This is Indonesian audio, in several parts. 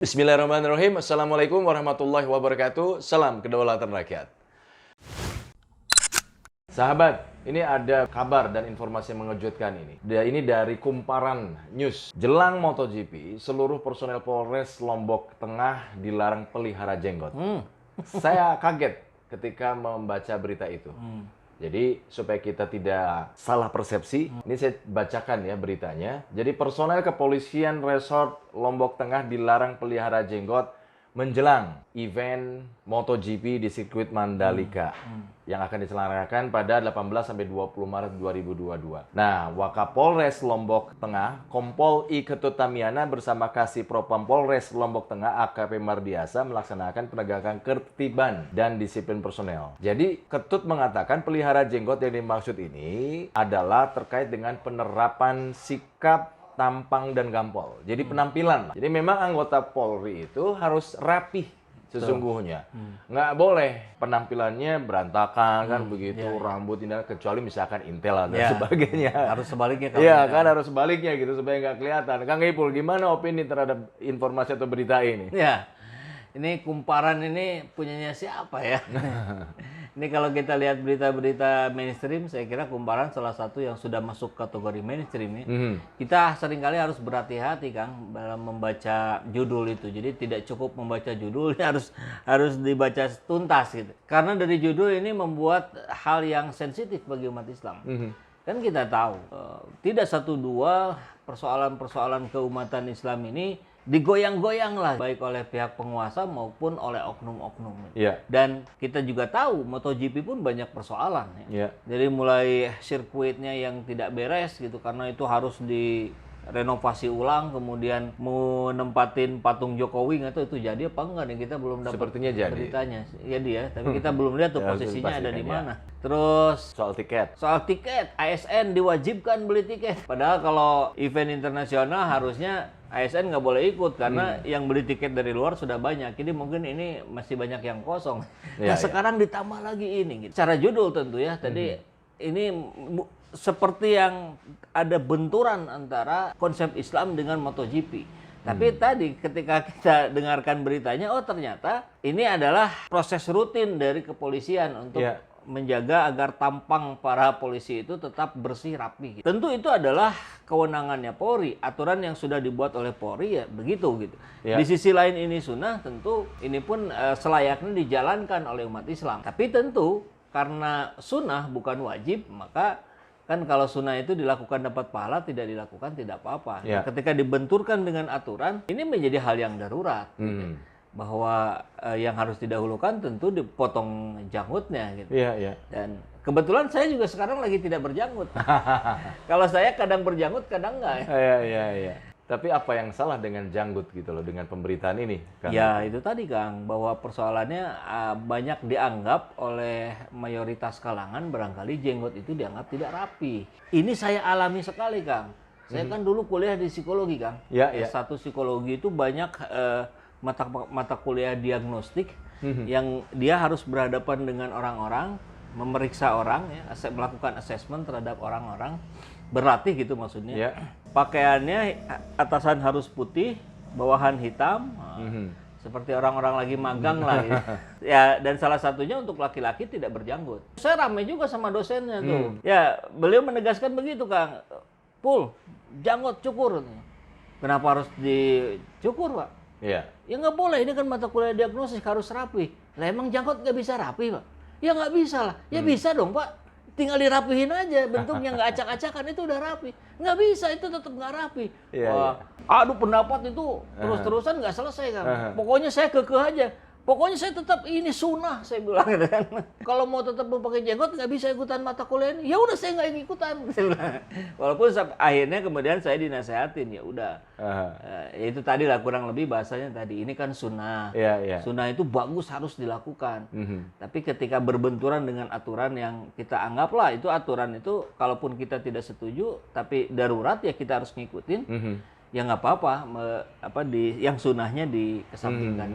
Bismillahirrahmanirrahim. Assalamualaikum warahmatullahi wabarakatuh. Salam kedaulatan rakyat. Sahabat, ini ada kabar dan informasi yang mengejutkan ini. Ini dari Kumparan News. Jelang MotoGP, seluruh personel Polres Lombok Tengah dilarang pelihara jenggot. Saya kaget ketika membaca berita itu. Jadi supaya kita tidak salah persepsi, ini saya bacakan ya beritanya. Jadi personel kepolisian Resort Lombok Tengah dilarang pelihara jenggot menjelang event MotoGP di sirkuit Mandalika yang akan diselenggarakan pada 18 sampai 20 Maret 2022. Nah, Wakapolres Lombok Tengah, Kompol I Ketut Tamiana bersama Kasih Propam Polres Lombok Tengah AKP Mardiasa melaksanakan penegakan ketertiban dan disiplin personel. Jadi, Ketut mengatakan pelihara jenggot yang dimaksud ini adalah terkait dengan penerapan sikap tampang dan gampol. Jadi penampilan. Jadi memang anggota Polri itu harus rapih sesungguhnya. Nggak boleh penampilannya berantakan kan begitu, rambut ini kecuali misalkan intel dan sebagainya. Harus sebaliknya Iya kan harus sebaliknya gitu supaya nggak kelihatan. Kang Ipul, gimana opini terhadap informasi atau berita ini? Ya, ini Kumparan ini punyanya siapa ya? Ini kalau kita lihat berita-berita mainstream, saya kira Kumparan salah satu yang sudah masuk kategori mainstream ya. Kita seringkali harus berhati-hati Kang dalam membaca judul itu. Jadi tidak cukup membaca judul, harus dibaca tuntas gitu. Karena dari judul ini membuat hal yang sensitif bagi umat Islam. Kan kita tahu, tidak satu dua persoalan-persoalan keumatan Islam ini digoyang-goyang lah baik oleh pihak penguasa maupun oleh oknum-oknum. Dan kita juga tahu MotoGP pun banyak persoalan ya. Jadi mulai sirkuitnya yang tidak beres gitu karena itu harus direnovasi ulang, kemudian mau nempatin patung Jokowi nggak tahu itu jadi apa enggak nih, kita belum dapat Sepertinya jadi. beritanya. Jadi ya, tapi kita belum lihat tuh Ya, posisinya ada di ya. mana. Terus Soal tiket. soal tiket, ASN diwajibkan beli tiket. Padahal kalau event internasional harusnya ASN nggak boleh ikut karena yang beli tiket dari luar sudah banyak. Jadi mungkin ini masih banyak yang kosong. Nah sekarang ditambah lagi ini. Gitu. Secara judul tentu ya. Tadi ini seperti yang ada benturan antara konsep Islam dengan MotoGP. Tapi tadi ketika kita dengarkan beritanya, oh ternyata ini adalah proses rutin dari kepolisian untuk menjaga agar tampang para polisi itu tetap bersih rapi. Gitu. Tentu itu adalah kewenangannya Polri, aturan yang sudah dibuat oleh Polri ya begitu gitu. Di sisi lain ini sunnah, tentu ini pun selayaknya dijalankan oleh umat Islam. Tapi tentu karena sunnah bukan wajib, maka kan kalau sunnah itu dilakukan dapat pahala, tidak dilakukan tidak apa-apa. Nah, ketika dibenturkan dengan aturan, ini menjadi hal yang darurat. Gitu. Bahwa yang harus didahulukan tentu dipotong janggutnya gitu. Dan kebetulan saya juga sekarang lagi tidak berjanggut. Kalau saya kadang berjanggut, kadang enggak ya. Tapi apa yang salah dengan janggut gitu loh, dengan pemberitaan ini? Kang? Ya itu tadi Kang, bahwa persoalannya banyak dianggap oleh mayoritas kalangan barangkali jenggot itu dianggap tidak rapi. Ini saya alami sekali Kang. Saya kan dulu kuliah di psikologi Kang. S1 psikologi itu banyak mata kuliah diagnostik yang dia harus berhadapan dengan orang-orang, memeriksa orang ya, melakukan assessment terhadap orang-orang, berlatih gitu maksudnya. Pakaiannya atasan harus putih, bawahan hitam, seperti orang-orang lagi magang lah gitu. Ya, dan salah satunya untuk laki-laki tidak berjanggut. Saya ramai juga sama dosennya tuh. Ya, beliau menegaskan begitu Kang. Pul, janggut cukur. Kenapa harus dicukur Pak? Ya nggak boleh, ini kan mata kuliah diagnosis harus rapi. Lah emang janggut nggak bisa rapi Pak? Ya nggak bisa lah. Ya bisa dong Pak. Tinggal dirapihin aja, bentuknya nggak acak-acakan itu udah rapi. Nggak bisa, itu tetap nggak rapi. Aduh pendapat itu terus-terusan nggak selesai kan. Pokoknya saya kekeh aja. Pokoknya saya tetap ini sunnah, saya bilang gitu kan. Kalau mau tetap memakai jenggot nggak bisa ikutan mata kuliah ini. Ya udah saya nggak ikutan. Walaupun akhirnya kemudian saya dinasehatin ya udah. Ya itu tadi lah kurang lebih bahasanya tadi. Ini kan sunnah. Sunnah itu bagus harus dilakukan. Tapi ketika berbenturan dengan aturan yang kita anggaplah itu aturan itu, kalaupun kita tidak setuju, tapi darurat ya kita harus ngikutin. Ya nggak apa-apa, yang sunnahnya dikesampingkan.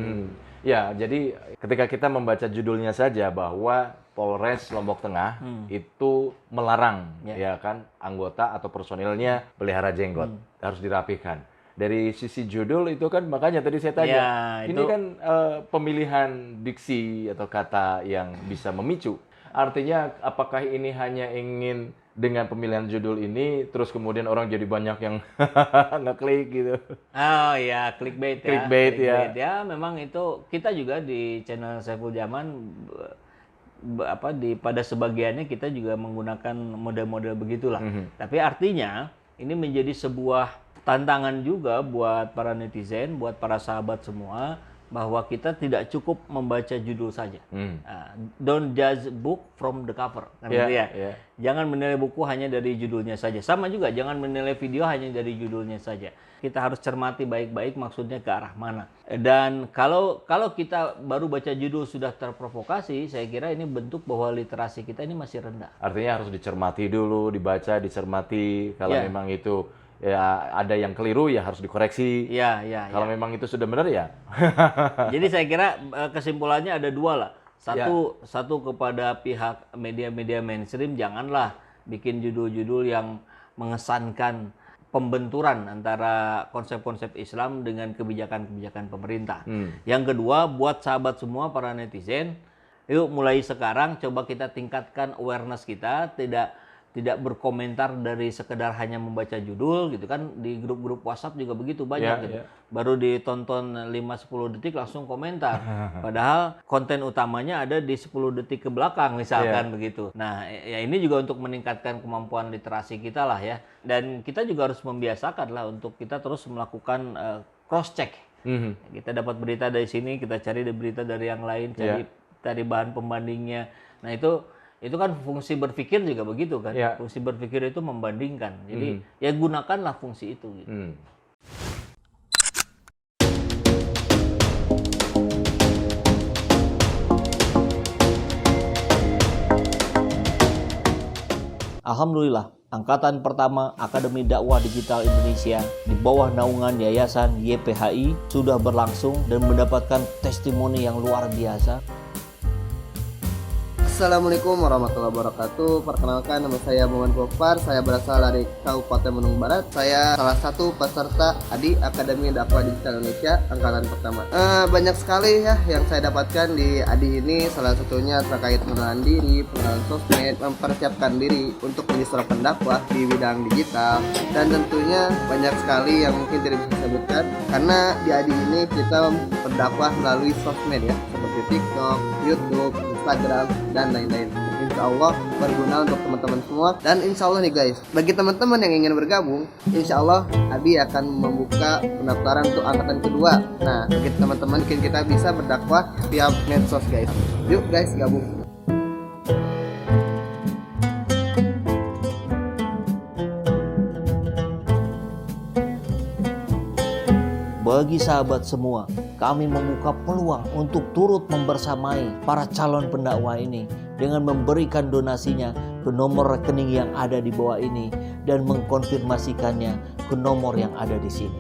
Ya, jadi ketika kita membaca judulnya saja bahwa Polres Lombok Tengah itu melarang ya kan anggota atau personilnya pelihara jenggot, harus dirapikan. Dari sisi judul itu kan makanya tadi saya tanya, Ya, ini itu kan pemilihan diksi atau kata yang bisa memicu. Artinya apakah ini hanya ingin dengan pemilihan judul ini terus kemudian orang jadi banyak yang ngeklik gitu. oh ya, clickbait ya. Clickbait ya. Ya, memang itu kita juga di channel Saiful Jaman pada sebagiannya kita juga menggunakan model-model begitulah. Tapi artinya ini menjadi sebuah tantangan juga buat para netizen, buat para sahabat semua, bahwa kita tidak cukup membaca judul saja. Don't judge book from the cover, kan gitu ya. Jangan menilai buku hanya dari judulnya saja. Sama juga, jangan menilai video hanya dari judulnya saja. Kita harus cermati baik-baik maksudnya ke arah mana. Dan kalau kita baru baca judul sudah terprovokasi, saya kira ini bentuk bahwa literasi kita ini masih rendah. Artinya harus dicermati dulu, dibaca, dicermati. Kalau memang itu ya ada yang keliru ya harus dikoreksi. Kalau memang itu sudah benar ya. Jadi saya kira kesimpulannya ada dua lah. Satu kepada pihak media-media mainstream, janganlah bikin judul-judul yang mengesankan pembenturan antara konsep-konsep Islam dengan kebijakan-kebijakan pemerintah. Yang kedua, buat sahabat semua para netizen, yuk mulai sekarang coba kita tingkatkan awareness kita, tidak berkomentar dari sekedar hanya membaca judul gitu kan. Di grup-grup WhatsApp juga begitu banyak gitu. Baru ditonton 5-10 detik langsung komentar. Padahal konten utamanya ada di 10 detik ke belakang misalkan begitu. Nah, ya ini juga untuk meningkatkan kemampuan literasi kita lah ya. Dan kita juga harus membiasakan lah untuk kita terus melakukan cross check. Kita dapat berita dari sini, kita cari berita dari yang lain, cari bahan pembandingnya. Nah, itu kan fungsi berpikir juga begitu kan. Fungsi berpikir itu membandingkan. Jadi ya gunakanlah fungsi itu gitu. Alhamdulillah, angkatan pertama Akademi Dakwah Digital Indonesia di bawah naungan Yayasan YPHI sudah berlangsung dan mendapatkan testimoni yang luar biasa. Assalamualaikum warahmatullahi wabarakatuh. Perkenalkan, nama saya Muhammad Gofar. Saya berasal dari Kabupaten Bandung Barat. Saya salah satu peserta ADI Akademi Dakwah Digital Indonesia angkatan pertama. Banyak sekali ya yang saya dapatkan di ADI ini. Salah satunya terkait pengenalan diri, pengenalan sosmed, mempersiapkan diri untuk menjadi seorang pendakwah di bidang digital. Dan tentunya banyak sekali yang mungkin tidak bisa disebutkan karena di ADI ini kita berdakwah melalui sosmed ya, seperti TikTok, YouTube, Instagram, dan lain-lain. Insya Allah berguna untuk teman-teman semua. Dan insya Allah nih guys, bagi teman-teman yang ingin bergabung, insya Allah Abi akan membuka pendaftaran untuk angkatan kedua. Nah, bagi teman-teman kita bisa berdakwah via medsos guys. Yuk guys, gabung. Bagi sahabat semua, kami membuka peluang untuk turut membersamai para calon pendakwah ini dengan memberikan donasinya ke nomor rekening yang ada di bawah ini dan mengkonfirmasikannya ke nomor yang ada di sini.